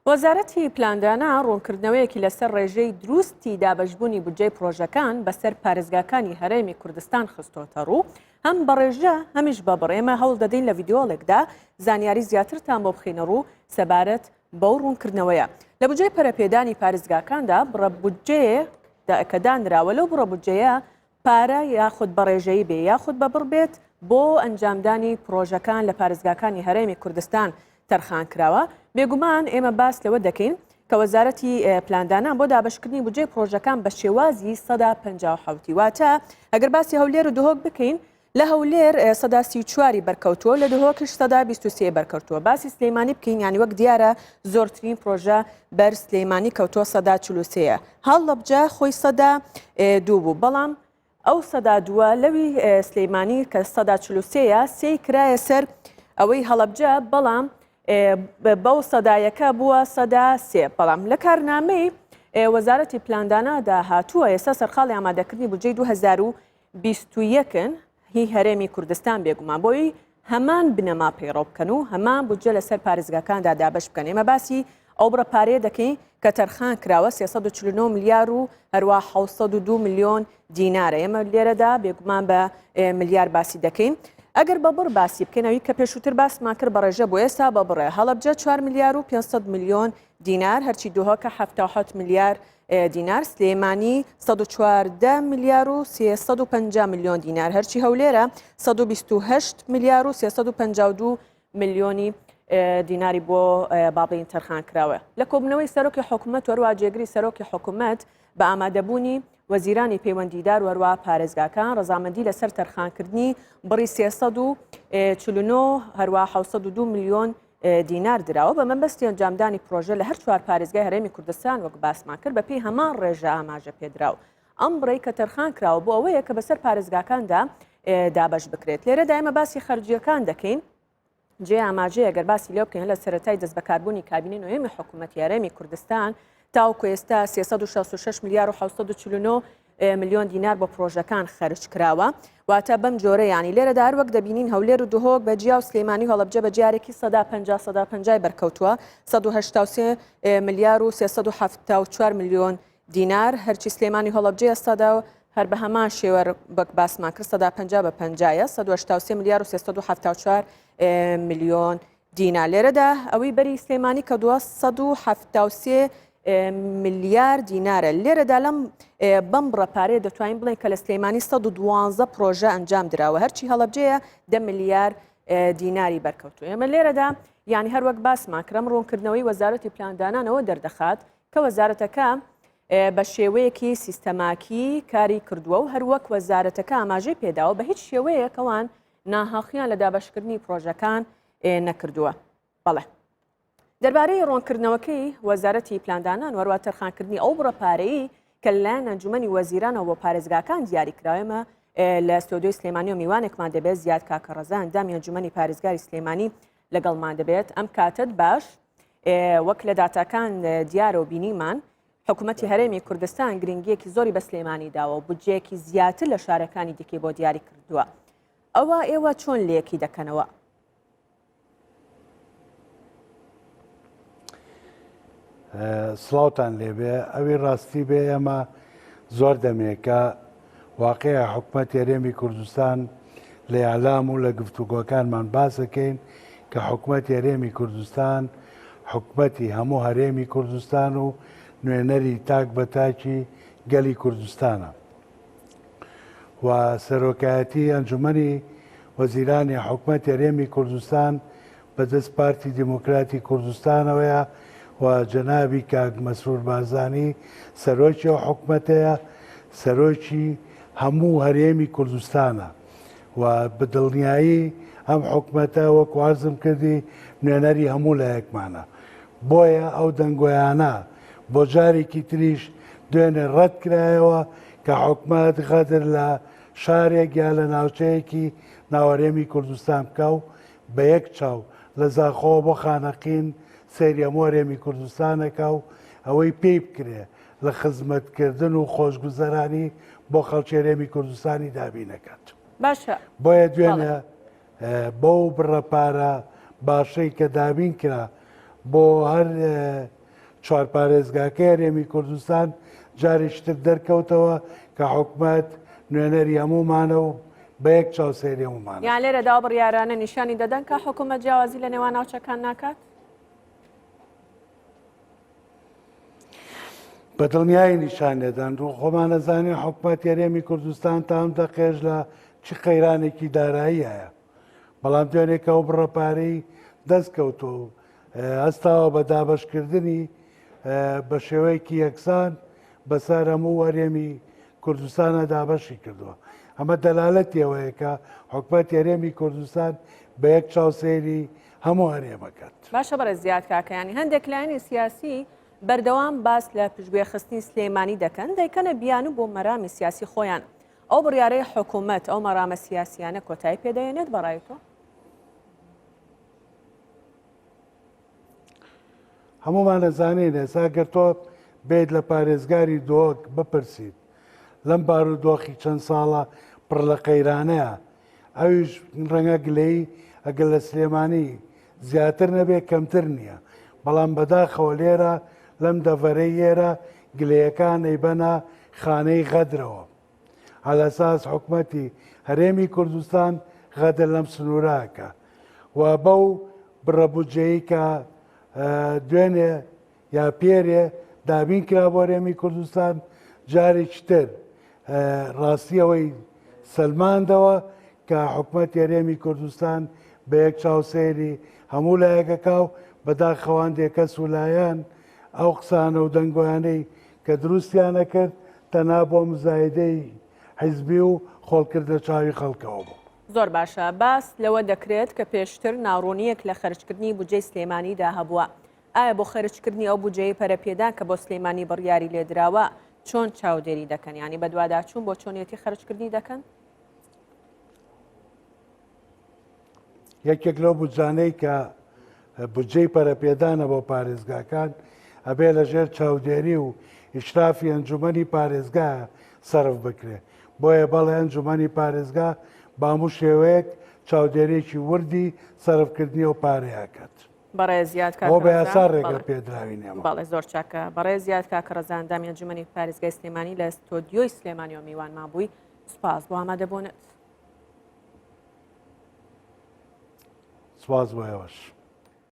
وەزارەتی پلاندانا ڕوونکردنەوەیەکی لەسەر ڕێژەی دروستی دابەشبوونی بوودجەی پرۆژەکان بەسەر پارێزگاکانی هەرێمی کوردستان خستۆتە ڕوو هەم بە ڕێژە هەمیش بە بڕێمە هەوڵ دەدەین لە ڤیدیۆڵێکدا زانیاری زیاترتان بۆ بخینە ڕوو سەبارەت بەو ڕوونکردنەوەیە. لە بوودجەی پەرەپێدانی پارێزگاکاندا بڕە بوودجەیە کە دانراوە لەو بڕە بوودجەیە پارە یاخود بە ڕێژەیی بێ یاخود بە بڕ بێت بۆ ئەنجامدانی پرۆژەکان لە پارێزگاکانی هەرێمی کوردستان تەرخان کراوە. بێگومان ئێمە باس لەوە دەکەین کە وەزارەتی پلاندانان بۆ دابەشکردنی بودجەی پرۆژەکان بە شێوازی 157 واتە ئەگەر باسی هەولێر و دهۆک بکەین لە هەولێر 134 بەرکەوتووە لە دهۆکش 123 بەرکەوتووە. باسی سلەیمانی بکەین یانی وەک دیارە زۆرترین پرۆژە بەر سلەیمانی کەوتووە 143. هەڵەبجە خۆی 102 بوو بەڵام ئەو 102 لەوی سلەیمانی کە 143 سێی کرایە سەر ئەوەی هەڵەبجە بەڵام بەو سەدایەکە بووە 103. بەڵام لە کارنامەی وەزارەتی پلاندانادا هاتووە ئێستا سەرخاڵی ئامادەکردنی بودجەی 2021 هی هەرێمی کوردستان بێگومان بۆی هەمان بنەما پەیڕەو بکەن و هەمان بودجە لەسەر پارێزگاکاندا دابەش بکەن. ئێمە باسی ئەو بڕە پارەیە دەکەین کە تەرخان کراوە 349 میلیار و هەروە 702 میلیۆن دینارە. ئێمە لێرەدا بێگومان بە ملیار باسی دەکەین. ئەگەر بە بڕ باسی بکەنەوەی کە پێشووتر باسمان کرد بە ڕێژە بۆ ئێستا بە بڕێ هەڵەبجە 4 میلیار و 500 میلیۆن دینار هەرچی دووهۆکە 77 میلیار دینار سلێمانی 114 میلیار و 350 میلیۆن دینار هەرچی هەولێرە 128 میلیار و 352 میلیۆنی دیناری بۆ بابڵین تەرخان کراوە. لە کۆبنەوەی سەرۆکی حکوومەت وەروە جێگری سەرۆکی حکوومەت بە ئامادەبوونی وەزیرانی پەیوەندیدار وەروە پارێزگاکان ڕەزامەندی لەسەر تەرخانکردنی بڕی 349 هەروە 702 میلیۆن دینار دراوە بە مەبەستی ئەنجامدانی پرۆژە لە هەر چوار پارێزگای هەرێمی کوردستان وەک باسمان کرد بەپێی هەمان ڕێژە ئاماژە پێدراوە. ئەم بڕی کە تەرخان کراوە بۆ ئەوەیە کە بەسەر پارێزگاکاندا دابەش بکرێت. لێرە دایمە باسی خەرجیەکان دەکەین جێ ئاماژەیە گەر باسی لێ بکەین لە سەرەتای دەست بەکاربوونی کابینەی نوێمی حکوومەتی هەرێمی کوردستان تاوکو ئێستا 366 میلیار و 749 میلیۆن دینار بۆ پرۆژەکان خەرج کراوە. واتە بەم جۆرە ینی لێرەدا هەر وەک دەبینین هەولێر و دهۆک بەجیا و سلێمانی هەڵەبجە بە جارێکی 150 بەرکەوتووە 183 میلیار و 374 میلیۆن دینار هەرچی سلێمانی هەڵەبجە ئێستادا هەر بە هەمان شێوە بەک باسمان کرد 150 بە 50 183 میلیار و 374 میلیۆن دینار. لێرەدا ئەوەی بەری سلێمانی کە 173 میلیار دینارە. لێرەدا لەم بەم بڕەپارەیە دەتوانین بڵێن کە لە سلەیمانی 112 پرۆژە ئەنجام دراوە هەرچی هەڵەبجەیە 10 میلیار دیناری بەرکەوتووە. ئێمە لێرەدا یانی هەر وەک باسمان کرم ڕوونکردنەوەی وەزارەتی پلاندانانەوە دەردەخات کە وەزارەتەکە بە شێوەیەکی سیستەماکی کاری کردووە و هەروەک وەزارەتەکە ئاماژەی پێداوە بە هیچ شێوەیەکەوان ناهاخیان لە دابەشکردنی پرۆژەکان نەکردووە. بەڵێ دەربارەی ڕوونکردنەوەکەی وەزارەتی پلاندانان وەروە تەرخانکردنی ئەو بڕەپارەیە کە لەلایەن ئەنجومەنی وەزیرانەوە بۆ پارێزگاکان دیاریکراوێمە لە ستۆدیۆی سلێمانی و میوانێکمان دەبێت زیاد کاکە ڕەزا ئەندامی ئەنجومەنی پارێزگاری سلێمانی لەگەڵمان دەبێت. ئەم کاتت باش وەک لە داتاکان دیارە و بینیمان حکوومەتی هەرێمی کوردستان گرنگیەکی زۆری بە سلێمانی داوە و بودجەیەکی زیاتر لە شارەکانی دیکەی بۆ دیاری کردووە. ئەوە ئێوە چۆن لێکی دەکەنەوە؟ سڵاوتان لێبێ ئەوی ڕاستی بێ ئەمە زۆر دەمێکە واقعە حکوومەتی هەرێمی کوردستان لە ئەعلام و لە گفتوگۆکانمان باس دەکەین کە حکوومەتی هەرێمی کوردستان حکوومەتی هەموو هەرێمی کوردستان و نوێنەری تاک بە تاکی گەلی کوردستانە و سەرۆکایەتی ئەنجومەنی وەزیرانی حکوومەتی هەرێمی کوردستان بەدەست پارتی دیموکراتی کوردستانەوەیە و جەنابی کاک مەسرور بارزانی سەرۆکی ئەو حکوومەتەیە سەرۆکی هەموو هەرێمی کوردستانە و بەدڵنیایی ئەم حکوومەتە وەکو عەرزم کردی نوێنەری هەموو لایەکمانە. بۆیە ئەو دەنگۆیانە بۆ جارێکی تریش دوێنێ ڕەت کرایەوە کە حکوومەت غەدر لە شارێک یا لە ناوچەیەکی ناوەڕێمی کوردستان بکە و بە یەک چاو لە زاخۆ بۆ خانەقین سەیری هەموو هەرێمی کوردستانەکە و ئەوەی پێی بکرێ لە خزمەتکردن و خۆشگوزەرانی بۆ خەڵکی هەرێمی کوردستانی دابین نەکات. باشە بۆیە دوێنێ بەو بڕەپارە باشەی کە دابین کرا بۆ هەر چوار پارێزگاکە هەرێمی کوردستان جارێکتر دەرکەوتەوە کە حکوومەت نوێنەری هەمومانە و بە یەک چاوسێری هەمومان. یان لێرەدا بڕیارانە نیشانی دەدەن کە حکوومەت جیاوازی لە نێوان ناوچەکان ناکات؟ بە دڵنیایی نیشان دەدەن و خۆمان نەزانین حکوومەت هەرێمی کوردستان تا ئەم دەقێژ لە چ قەیرانێکی دارایی هەیە، بەڵام دوێنێکە ئەو بڕەپارەی دەستکەوت و هەستاوە بە دابەشکردنی بە شێوەیەکی یەکسان بەسەر هەموو هەرێمی کوردستانە دابەشی کردووە. ئەمە دەلالەتی ئەوەیە کە حکوومەت هەرێمی کوردستان بە یەک چاوسێری هەموو هەرێمەکەت. باشە بەرە زیاد کاکەیانی هەندێک لایەنی سیاسی بەردەوام باس لە پشتگوێخستنی سلێمانی دەکەن دەیکەنە بیان و بۆ مەرامی سیاسی خۆیان. ئەو بڕیارەی حکوومەت ئەو مەرامە سیاسیانە کۆتایی پێدەێنێت بەڕای تۆ؟ هەمومان دەزانین ئێستا گەر تۆ بێت لە پارێزگاری دۆک بپرسیت لەم بارودۆخی چەند ساڵە پڕ لە قەیرانەیە، ئەویش ڕەنگە گلەی ئەگەر لە سلێمانی زیاتر نەبێ کەمتر نییە، بەڵام بەداخەوە لێرە لەم دەڤەرەی ئێرە گلەیەکان ئەیبەنە خانەی غەدرەوە. هەلەساس حکوومەتی هەرێمی کوردستان غەدر لەم سنووراکە و بەو بڕەبوودجەی کە دوێنێ یا پێرێ دابین کرا بۆ هەرێمی کوردستان جارێکی تر ڕاستیەوەی سەلماندەوە کە حکوومەتی هەرێمی کوردستان بە یەک چاوسێری هەموو لایەکەکە و بەداخەواندێک کەس و لایەن ئەو قسانە و دەنگۆیانەی کە دروستیانە کرد تەنها بۆ مزایدەی حیزبی و خۆڵکردە چاوی خەڵکەوە بوو. زۆر باشە باس لەوە دەکرێت کە پێشتر ناڕوونیەک لە خەرجکردنی بوودجەی سلێمانیدا هەبووە. ئایا بۆ خەرجکردنی ئەو بوودجەی پەرەپێدان کە بۆ سلێمانی بڕیاری لێدراوە چۆن چاودێری دەکەن؟ ینی بە دوواداچوون بۆ چۆنیەتی خەرجکردنی دەکەن؟ یەکێک لەو بودجانەی کە بودجەی پەرەپێدانە بۆ پارێزگاکان ئەبێ لەژێر چاودێری و ئیشرافی ئەنجومەنی پارێزگا سەرف بکرێ. بۆیە بەڵێ ئەنجومەنی پارێزگا بە هەموو شێوەیەک چاودێرێکی وردی سەرفکردنی و پارەیەکەت. بەڕێزیاد ئەو بە یاسا ڕێگە پێدراوی نێمە. بەڵێ زۆر چاکە بەڕێزیاد کاکە ڕەزاندامی ئەنجومەنی پارێزگای سلێمانی لە ستۆدیۆی سلێمانی و میوان مابووی سوپاس بۆ ئامادەبوونت. سواز بۆ ئێوەش.